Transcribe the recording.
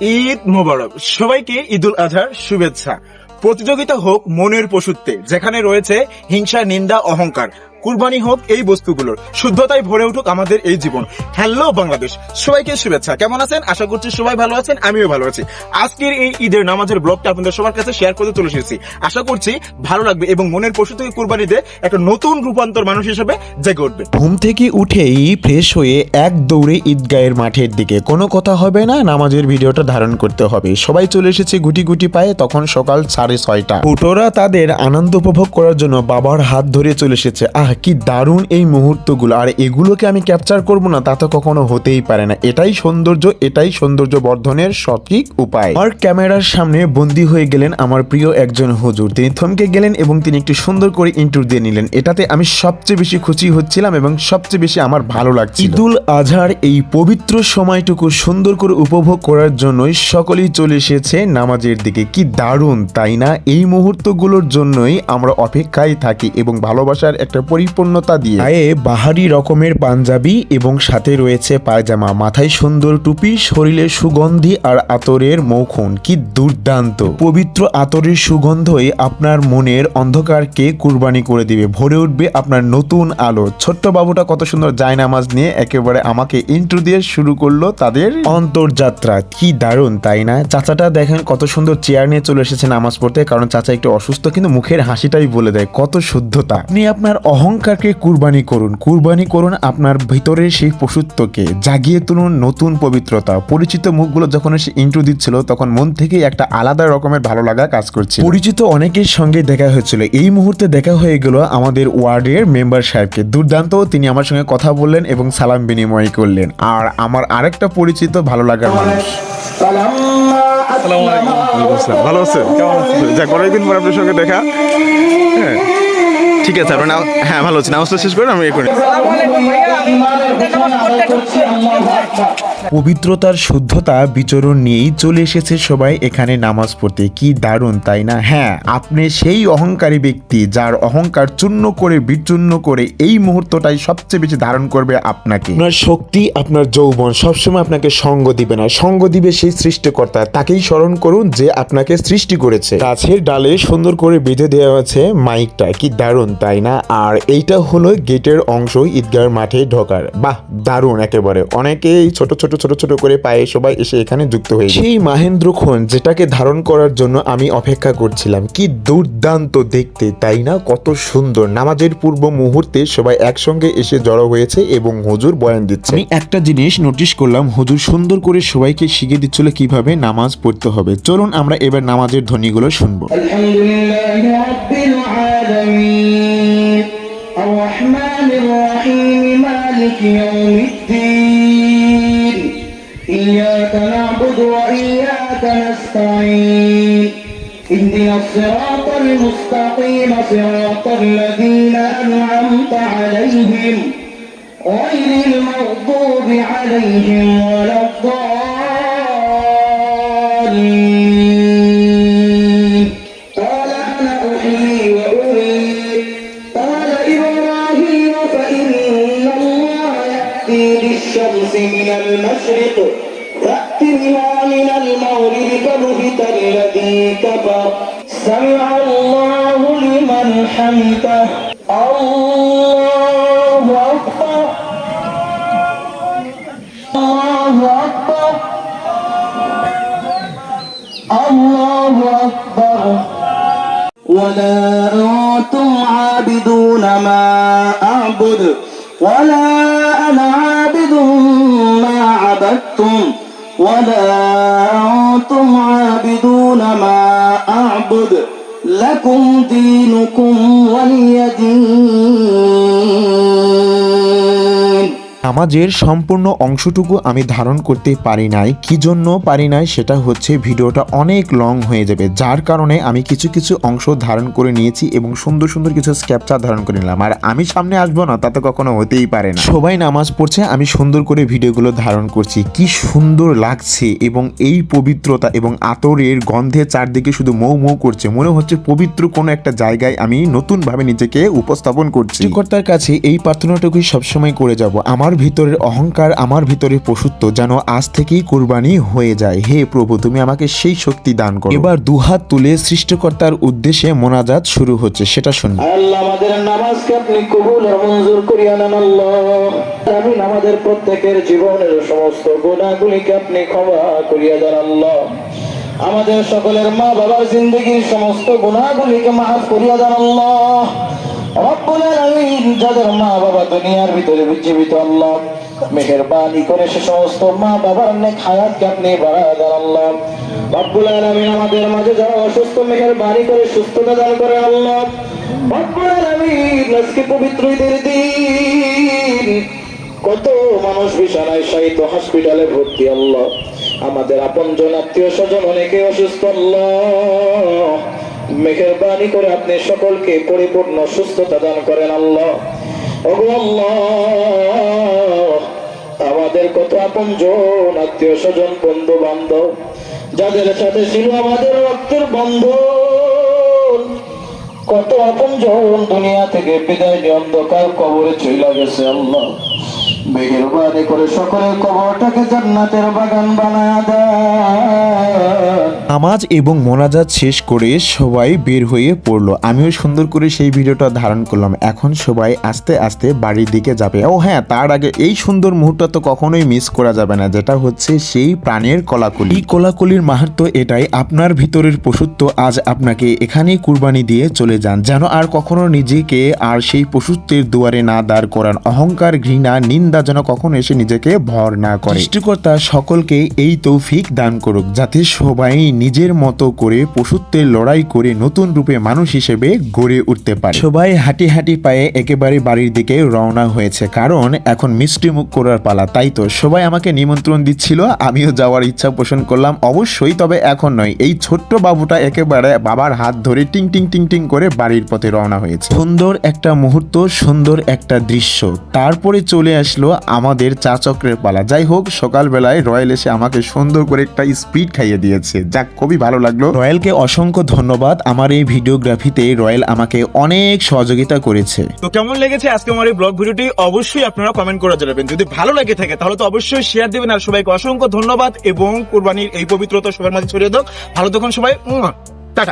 ঈদ মোবারক। সবাইকে ঈদুল আজহার শুভেচ্ছা। প্রতিযোগিতা হোক মনের পশুত্বে, যেখানে রয়েছে হিংসা, নিন্দা, অহংকার। কুরবানি হোক এই বস্তুগুলোর, শুদ্ধতায় ভরে উঠুক আমাদের এই জীবন। হ্যালো বাংলাদেশ, সবাইকে শুভেচ্ছা। কেমন আছেন? আশা করছি সবাই ভালো আছেন, আমিও ভালো আছি। আজকের এই ঈদের নামাজের ব্লগটা আপনাদের সবার কাছে শেয়ার করতে চলে এসেছি। আশা করছি ভালো লাগবে এবং মনের পশু থেকে কুরবানিতে একটা নতুন রূপান্তর মানুষ হিসেবে জেগে উঠবে। ঘুম থেকে উঠেই ফ্রেশ হয়ে এক দৌড়ে ঈদগাহের মাঠের দিকে। কোনো কথা হবে না, নামাজের ভিডিওটা ধারণ করতে হবে। সবাই চলে এসেছে গুটি গুটি পায়ে। তখন সকাল 6:30। ছোটরা তাদের আনন্দ উপভোগ করার জন্য বাবার হাত ধরে চলে এসেছে। কি দারুণ এই মুহূর্তগুলো, আর এগুলোকে আমি ক্যাপচার করব না তা তো কখনো হতেই পারে না। এটাই সৌন্দর্য বর্ধনের সঠিক উপায়। আর ক্যামেরার সামনে বন্দী হয়ে গেলেন আমার প্রিয় একজন হুজুর। তিনি থমকে গেলেন এবং তিনি একটু সুন্দর করে ইন্টারভিউ দিয়ে নিলেন। এটাতে আমি সবচেয়ে বেশি খুশি হচ্ছিলাম এবং সবচেয়ে বেশি আমার ভালো লাগছে। ঈদুল আজহার এই পবিত্র সময়টুকু সুন্দর করে উপভোগ করার জন্যই সকলেই চলে এসেছে নামাজের দিকে। কি দারুণ, তাই না? এই মুহূর্তগুলোর জন্যই আমরা অপেক্ষায় থাকি এবং ভালোবাসার একটা পরিপূর্ণতা দিয়ে। গায়ে বাহারি রকমের পাঞ্জাবি এবং সাথে রয়েছে পায়জামা, মাথায় সুন্দর টুপি, শরীরে সুগন্ধি আর আতরের মৌখন। কি দুর্দান্ত! পবিত্র আতরের সুগন্ধই আপনার মনের অন্ধকারকে কুরবানি করে দিবে, ভরে উঠবে আপনার নতুন আলো। ছোট্ট বাবুটা কত সুন্দর জায়নামাজ নিয়ে একেবারে আমাকে ইন্ট্রো দিয়ে শুরু করলো তাদের অন্তর্যাত্রা। কি দারুণ, তাই না? চাচাটা দেখেন কত সুন্দর চেয়ার নিয়ে চলে এসেছে নামাজ পড়তে, কারণ চাচা একটু অসুস্থ, কিন্তু মুখের হাসিটাই বলে দেয় কত শুদ্ধতা। আপনি আপনার অহংকারকে কুরবানি করুন আপনার ভিতরের সেই পশুত্বকে, জাগিয়ে তুলুন নতুন পবিত্রতা। পরিচিত মুখগুলো যখন এসে ইন্ট্রো দিচ্ছিল তখন মন থেকে একটা আলাদা রকমের ভালো লাগা কাজ করছে। পরিচিত অনেকের সঙ্গে দেখা হয়েছিল, এই মুহূর্তে দেখা হয়ে গেল আমাদের ওয়ার্ডের মেম্বার সাহেবকে। দুর্দান্ত, তিনি আমার সঙ্গে কথা বললেন এবং সালাম বিনিময় করলেন। আর আমার আরেকটা পরিচিত ভালো লাগার মানুষ। ভালো আছেন? কেমন আছেন? যাক, অনেকদিন পর আপনার সঙ্গে দেখা। হ্যাঁ, ঠিক আছে। আপনার হ্যাঁ, ভালো আছি। নামাজটা শেষ করেন, আমি এ করি। পবিত্রতার শুদ্ধতা বিচরণ নিয়েই চলে এসেছে সবাই এখানে নামাজ পড়তে। কি দারুণ, তাই না? হ্যাঁ, আপনি সেই অহংকারী ব্যক্তি যার অহংকার চূর্ণ করে বিচূর্ণ করে এই মুহূর্তটাই সবচেয়ে বেশি ধারণ করবে আপনাকে। আপনার শক্তি, আপনার যৌবন সবসময় আপনাকে সঙ্গ দিবে না, সঙ্গ দিবে সেই সৃষ্টিকর্তা। তাকেই স্মরণ করুন যে আপনাকে সৃষ্টি করেছে। গাছের ডালে সুন্দর করে বেঁধে দেওয়া আছে মাইকটা। কি দারুণ, তাই না? আর এইটা হলো গেটের অংশ ঈদগাহ মাঠে ঢোকার। বাহ, দারুণ একেবারে। অনেকেই ছোট ছোট করে পায়ে সবাই এসে এখানে যুক্ত হয়ে সেই মাহেন্দ্রক্ষণ যেটাকে ধারণ করার জন্য আমি অপেক্ষা করছিলাম। কি দুর্দান্ত দেখতে, তাই না? কত সুন্দর। নামাজের পূর্ব মুহূর্তে সবাই একসঙ্গে এসে জড়ো হয়েছে এবং হুজুর বয়ান দিচ্ছে। আমি একটা জিনিস নোটিশ করলাম, হুজুর সুন্দর করে সবাইকে শিখিয়ে দিচ্ছিল কিভাবে নামাজ পড়তে হবে। চলুন আমরা এবার নামাজের ধ্বনিগুলো শুনবো। إياك نعبد وإياك نستعين اهدنا الصراط المستقيم صراط الذين أنعمت عليهم غير المغضوب عليهم ولا الضالين قال أنا أحيي وأميت قال إبراهيم فإن الله يأتي بالشمس من المشرق فأت بها من المغرب فبهت الذي كفر سمع الله لمن حمده الله أكبر الله أكبر الله أكبر ولا أنتم عابدون ما أعبد ولا أنا عابد ما عبدتم ولا أنتم عابدون ما أعبد لكم دينكم ولي دين। নামাজের সম্পূর্ণ অংশটুকু আমি ধারণ করতে পারি নাই। কি জন্য পারি নাই সেটা হচ্ছে ভিডিওটা অনেক লং হয়ে যাবে, যার কারণে আমি কিছু কিছু অংশ ধারণ করে নিয়েছি এবং সুন্দর সুন্দর কিছু ক্যাপচার ধারণ করে নিলাম। আর আমি সামনে আসবো না তা তো কখনো হতেই পারে না। সবাই নামাজ পড়ছে, আমি সুন্দর করে ভিডিওগুলো ধারণ করছি। কি সুন্দর লাগছে এবং এই পবিত্রতা এবং আতরের গন্ধে চারদিকে শুধু মৌ মৌ করছে। মনে হচ্ছে পবিত্র কোনো একটা জায়গায় আমি নতুন ভাবে নিজেকে উপস্থাপন করছি। সৃষ্টিকর্তার কাছে এই প্রার্থনাটুকুই সবসময় করে যাব, আমার ভিতরের অহংকার, আমার ভিতরের পশুত্ব যেন আজ থেকেই কুরবানি হয়ে যায়। হে প্রভু, তুমি আমাকে সেই শক্তি দান করো। এবার দুহাত তুলে সৃষ্টিকর্তার উদ্দেশ্যে মোনাজাত শুরু হচ্ছে, সেটা শুনুন। আল্লাহ, আমাদের নামাজকে আপনি কবুল আর মঞ্জুর করিয়া নেন আল্লাহ। আমিন। আমাদের প্রত্যেকের জীবনের সমস্ত গুনাহগুলিকে আপনি ক্ষমা করিয়া দেন আল্লাহ। আমাদের সকলের মা বাবার জিন্দগির সমস্ত গুনাহগুলিকে মাফ করিয়া দেন আল্লাহ। রব্বুল আলামিন, যাদের মা বাবা দুনিয়ার ভিতরে জীবিত আল্লাহ, মেহেরবানি করে সে সমস্ত মা বাবার নেক হায়াতকে আপনি বাড়ায়া দেন আল্লাহ। রব্বুল আলামিন, আমাদের মাঝে যারা অসুস্থ, মেহেরবানি করে সুস্থতা দান করে আল্লাহ। রব্বুল আলামিন, আজকে পবিত্র ঈদের দিন কত মানুষ বিছানায় শায়িত, হসপিটালে ভর্তি আল্লাহ। আমাদের আপনজন আত্মীয় স্বজন অনেকে অসুস্থ আল্লাহ। মেহেরবানি করে আপনি সকলকে পরিপূর্ণ সুস্থতা দান করেন আল্লাহ। ওগো আল্লাহ, আমাদের কত আপনজন আত্মীয় স্বজন বন্ধু বান্ধব যাদের সাথে ছিল আমাদের রক্তের বন্ধন, কত আপনজন দুনিয়া থেকে বিদায় নিয়ে অন্ধকার কবরে চলে গেছে আল্লাহ। মেহেরবানি করে সকলের কবরটাকে জান্নাতের বাগান বানায়া দেন। নামাজ এবং মোনাজাত শেষ করে সবাই বের হয়ে পড়লো। আমিও সুন্দর করে সেই ভিডিওটা ধারণ করলাম। এখন সবাই আস্তে আস্তে বাড়ির দিকে যাবে। ও হ্যাঁ, তার আগে এই সুন্দর মুহূর্ত তো কখনোই মিস করা যাবে না, যেটা হচ্ছে সেই প্রাণের কোলাকুলি। এই কোলাকুলির মাহাত্ম্য এটাই, আপনার ভিতরের পশুত্ব আজ আপনাকে এখানেই কুরবানি দিয়ে চলে যান, যেন আর কখনো নিজেকে আর সেই পশুত্বের দুয়ারে না দাঁড় করান। অহংকার, ঘৃণা, নিন্দা যেন কখনো এসে নিজেকে ভর না করে। সৃষ্টিকর্তা সকলকে এই তৌফিক দান করুক, যাতে সবাই নিজের মতো করে পশুত্বের লড়াই করে নতুন রূপে মানুষ হিসেবে গড়ে উঠতে পারে। সবাই হাঁটি হাঁটি পায়ে একেবারে বাড়ির দিকে রওনা হয়েছে, কারণ এখন মিষ্টি মুখ করার পালা। তাই তো সবাই আমাকে নিমন্ত্রণ দিচ্ছিল, আমিও যাওয়ার ইচ্ছা পোষণ করলাম অবশ্যই, তবে এখন নয়। এই ছোট্ট বাবুটা একেবারে বাবার হাত ধরে টিং টিং টিং টিং করে বাড়ির পথে রওনা হয়েছে। সুন্দর একটা মুহূর্ত, সুন্দর একটা দৃশ্য। তারপরে চলে আসলো আমাদের চা চক্রের পালা। যাই হোক, সকালবেলায় রয়্যাল এসে আমাকে সুন্দর করে একটা স্পিড খাইয়ে দিয়েছে, যাক খুবই ভালো লাগলো। রয়্যালকে অসংখ্য ধন্যবাদ। আমার এই ভিডিওগ্রাফিতে রয়্যাল আমাকে অনেক সহযোগিতা করেছে। তো কেমন লেগেছে আজকে আমার এই ব্লগ ভিডিওটি অবশ্যই আপনারা কমেন্ট করে জানাবেন। যদি ভালো লাগে থাকে তাহলে তো অবশ্যই শেয়ার দিবেন। আর সবাইকে অসংখ্য ধন্যবাদ এবং কুরবানির এই পবিত্রতা সবার মাঝে ছড়িয়ে দাও। ভালো থাকুন সবাই, টাটা।